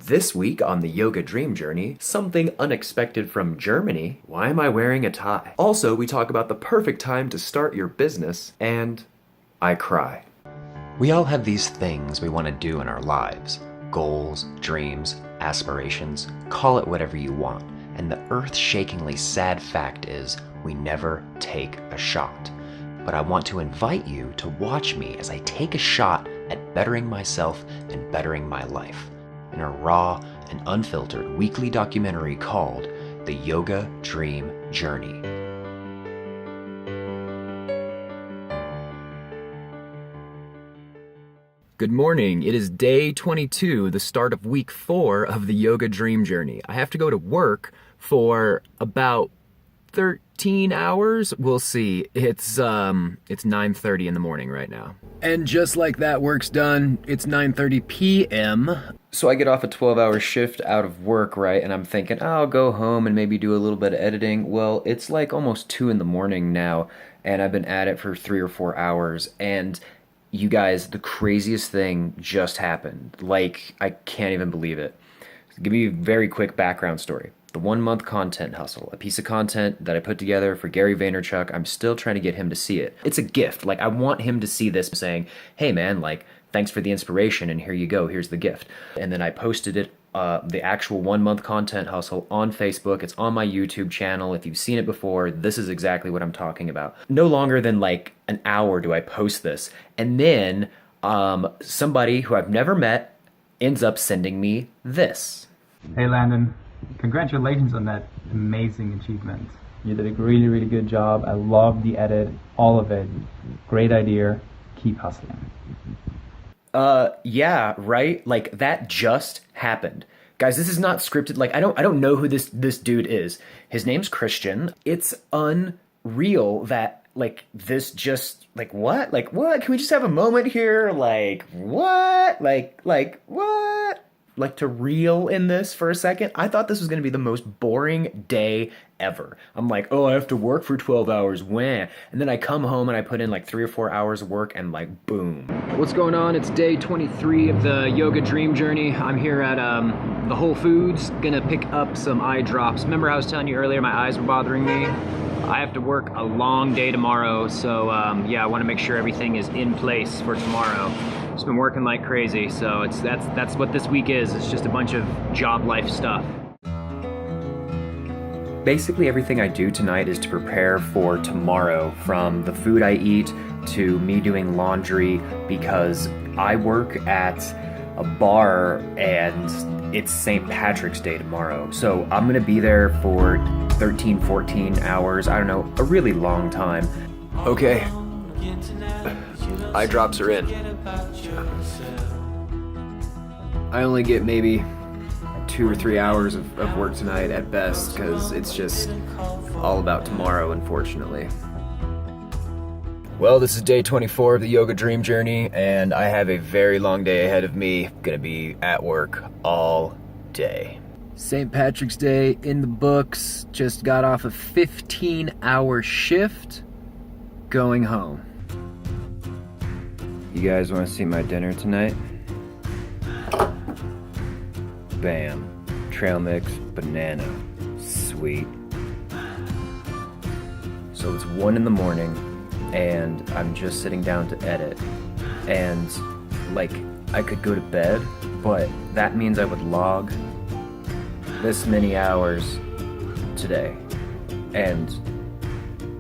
This week on the Yoga Dream Journey, something unexpected from Germany. Why am I wearing a tie? Also, we talk about the perfect time to start your business, and I cry. We all have these things we want to do in our lives. Goals, dreams, aspirations, call it whatever you want. And the earth-shakingly sad fact is, we never take a shot. But I want to invite you to watch me as I take a shot at bettering myself and bettering my life in a raw and unfiltered weekly documentary called The Yoga Dream Journey. Good morning. It is day 22, the start of week 4 of the Yoga Dream Journey. I have to go to work for about 13 hours. We'll see. It's 9:30 in the morning right now. And just like that, work's done. It's 9:30 p.m. So I get off a 12-hour shift out of work, right? And I'm thinking, oh, I'll go home and maybe do a little bit of editing. Well, it's like almost 2 in the morning now, and I've been at it for 3 or 4 hours. And you guys, the craziest thing just happened. Like, I can't even believe it. Give me a very quick background story. The 1-month content hustle, a piece of content that I put together for Gary Vaynerchuk. I'm still trying to get him to see it. It's a gift. Like, I want him to see this saying, hey man, like, thanks for the inspiration and here you go, here's the gift. And then I posted it, the actual 1-month content hustle on Facebook. It's on my YouTube channel. If you've seen it before, this is exactly what I'm talking about. No longer than like an hour do I post this. And then somebody who I've never met ends up sending me this. Hey Landon, congratulations on that amazing achievement. You did a really, really good job. I love the edit, all of it. Great idea. Keep hustling. Yeah, right? Like, that just happened. Guys, this is not scripted. Like, I don't know who this dude is. His name's Christian. It's unreal that, like, this just, like, what? Like, what? Can we just have a moment here? Like, what? Like, what? Like, to reel in this for a second? I thought this was going to be the most boring day ever. I'm like, oh, I have to work for 12 hours, wah. And then I come home and I put in like 3 or 4 hours of work and like, boom. What's going on? It's day 23 of the Yoga Dream Journey. I'm here at the Whole Foods, gonna pick up some eye drops. Remember I was telling you earlier my eyes were bothering me? I have to work a long day tomorrow, so yeah, I want to make sure everything is in place for tomorrow. Just been working like crazy, so that's what this week is. It's just a bunch of job life stuff. Basically everything I do tonight is to prepare for tomorrow, from the food I eat to me doing laundry, because I work at a bar and it's St. Patrick's Day tomorrow. So I'm gonna be there for 13, 14 hours, I don't know, a really long time. Okay, eye drops are in. I only get maybe 2 or 3 hours of work tonight at best, because it's just all about tomorrow, unfortunately. Well, this is day 24 of the Yoga Dream Journey, and I have a very long day ahead of me. Gonna be at work all day. St. Patrick's Day in the books. Just got off a 15-hour shift. Going home. You guys want to see my dinner tonight? Bam. Trail mix, banana. Sweet. So it's 1 in the morning, and I'm just sitting down to edit. And, like, I could go to bed, but that means I would log this many hours today. And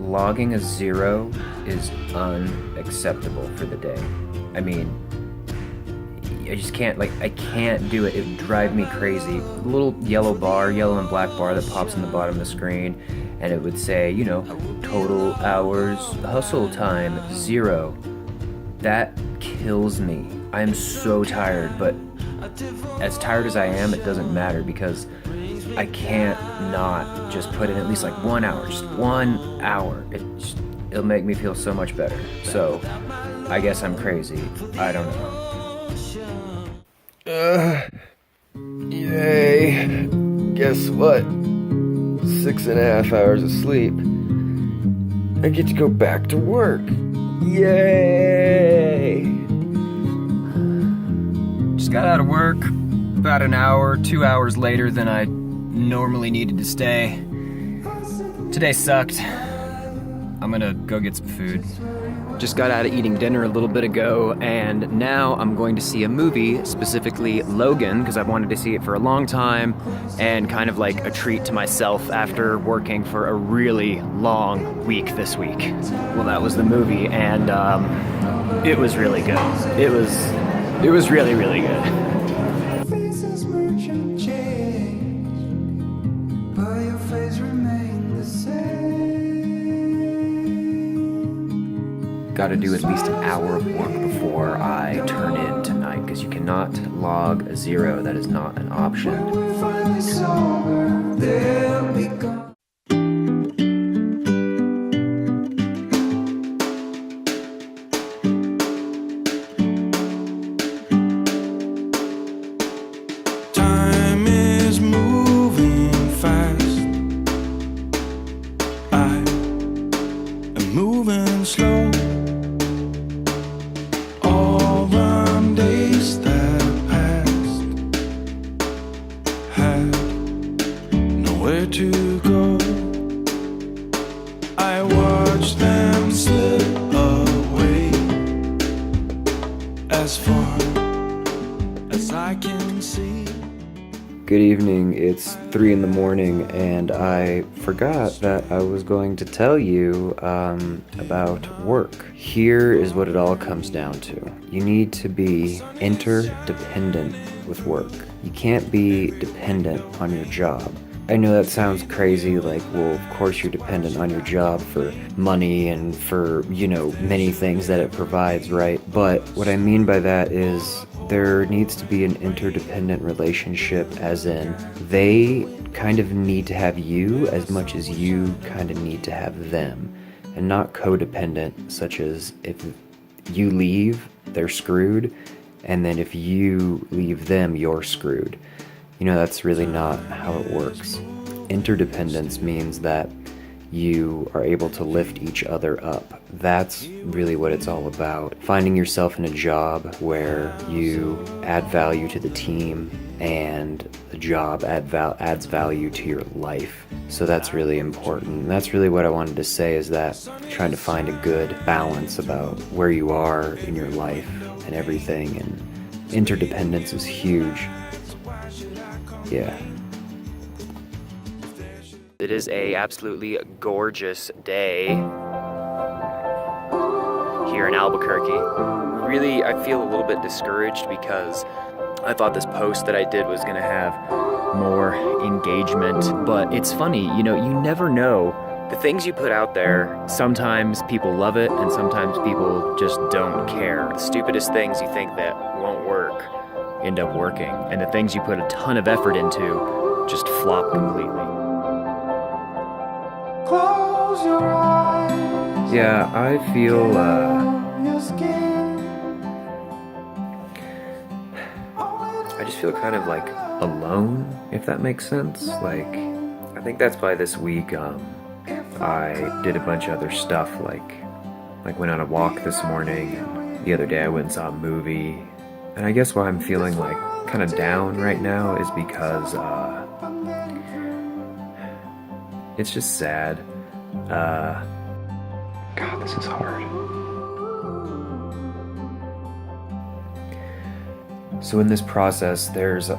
logging a 0 is unacceptable for the day. I mean, I just can't, like, I can't do it. It would drive me crazy. The little yellow and black bar that pops in the bottom of the screen, and it would say, you know, total hours, hustle time, 0. That kills me. I am so tired, but as tired as I am, it doesn't matter, because I can't not just put in at least like 1 hour, just 1 hour. It'll make me feel so much better. So, I guess I'm crazy. I don't know. Yay. Guess what? 6.5 hours of sleep. I get to go back to work. Yay! Just got out of work. about an hour, 2 hours later than I normally needed to stay. Today sucked. I'm gonna go get some food. Just got out of eating dinner a little bit ago, and now I'm going to see a movie, specifically Logan, because I've wanted to see it for a long time, and kind of like a treat to myself after working for a really long week this week. Well, that was the movie, and it was really good. It was really, really good. Got to do at least an hour of work before I turn in tonight, because you cannot log a 0. That is not an option. Time is moving fast. I am moving slow. Where to go? I watch them slip away as far as I can see. Good evening, it's 3 in the morning, and I forgot that I was going to tell you about work. Here is what it all comes down to. You need to be interdependent with work. You can't be dependent on your job. I know that sounds crazy, like, well, of course you're dependent on your job for money and for, many things that it provides, right? But what I mean by that is there needs to be an interdependent relationship, as in they kind of need to have you as much as you kind of need to have them, and not codependent, such as if you leave, they're screwed, and then if you leave them, you're screwed. That's really not how it works. Interdependence means that you are able to lift each other up. That's really what it's all about. Finding yourself in a job where you add value to the team and the job adds value to your life. So that's really important. That's really what I wanted to say, is that trying to find a good balance about where you are in your life and everything, and interdependence is huge. Yeah. It is a absolutely gorgeous day here in Albuquerque. Really, I feel a little bit discouraged because I thought this post that I did was going to have more engagement, but it's funny, you never know. The things you put out there, sometimes people love it and sometimes people just don't care. The stupidest things you think that won't work end up working, and the things you put a ton of effort into just flop completely. Close your eyes. Yeah, I feel I just feel kind of like alone, if that makes sense. Like, I think that's why this week I did a bunch of other stuff, like went on a walk this morning, and the other day I went and saw a movie. And I guess why I'm feeling like kind of down right now is because it's just sad. God, this is hard. So in this process, there's, a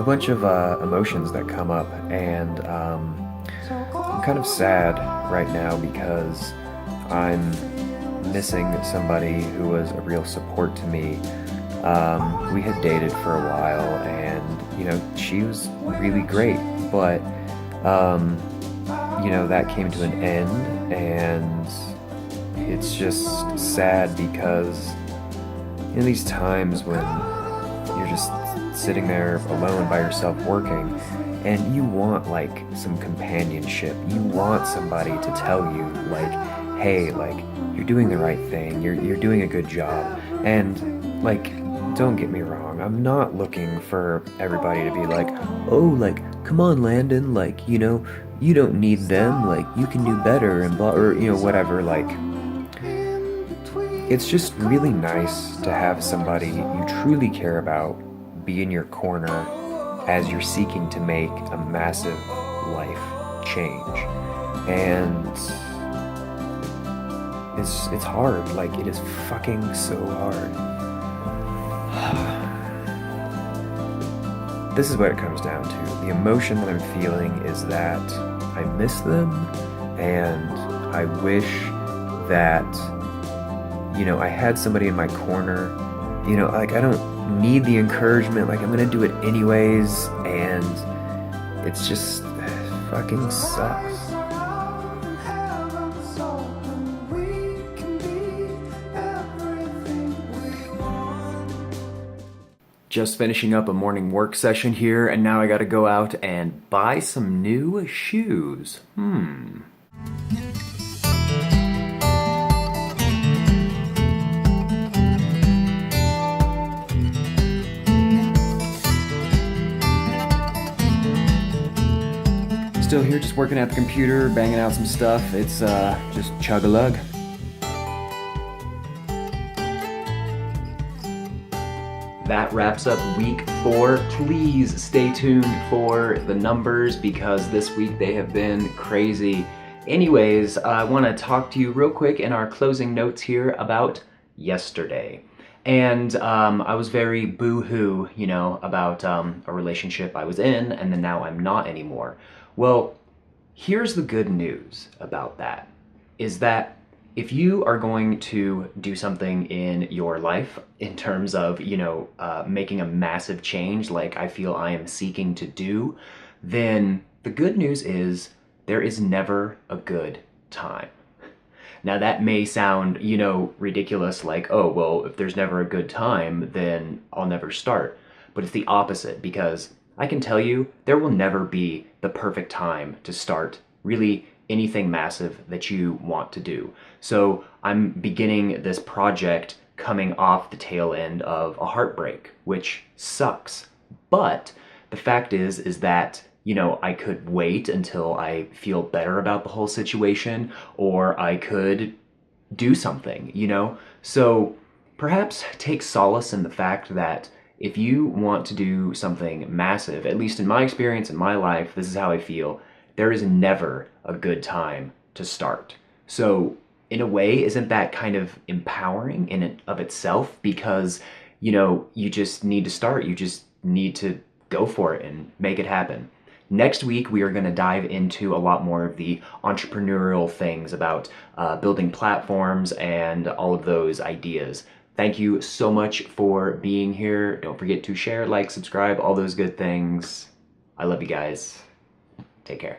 bunch of emotions that come up, and I'm kind of sad right now because I'm missing somebody who was a real support to me. We had dated for a while, and, she was really great, but, that came to an end, and it's just sad because, these times when you're just sitting there alone by yourself working, and you want, some companionship, you want somebody to tell you, hey, you're doing the right thing, you're doing a good job, and, don't get me wrong, I'm not looking for everybody to be come on, Landon, you don't need them, you can do better, and blah, or, whatever, it's just really nice to have somebody you truly care about be in your corner as you're seeking to make a massive life change. And it's hard. Like, it is fucking so hard. This is what it comes down to. The emotion that I'm feeling is that I miss them, and I wish that, you know, I had somebody in my corner. You know, like, I don't need the encouragement. Like, I'm gonna do it anyways, and it's just fucking sucks. Just finishing up a morning work session here, and now I gotta go out and buy some new shoes. Still here, just working at the computer, banging out some stuff. It's just chug-a-lug. That wraps up week 4. Please stay tuned for the numbers because this week they have been crazy. Anyways, I want to talk to you real quick in our closing notes here about yesterday. And I was very boo-hoo, you know, about a relationship I was in, and then now I'm not anymore. Well, here's the good news about that, is that if you are going to do something in your life in terms of, you know, making a massive change like I feel I am seeking to do, then the good news is there is never a good time. Now that may sound, you know, ridiculous, like, oh, well, if there's never a good time, then I'll never start. But it's the opposite, because I can tell you there will never be the perfect time to start really anything massive that you want to do. So I'm beginning this project coming off the tail end of a heartbreak, which sucks. But the fact is that, you know, I could wait until I feel better about the whole situation, or I could do something, you know? So perhaps take solace in the fact that if you want to do something massive, at least in my experience in my life, this is how I feel, there is never a good time to start. So in a way, isn't that kind of empowering in and of itself? Because, you know, you just need to start. You just need to go for it and make it happen. Next week, we are going to dive into a lot more of the entrepreneurial things about building platforms and all of those ideas. Thank you so much for being here. Don't forget to share, like, subscribe, all those good things. I love you guys. Take care.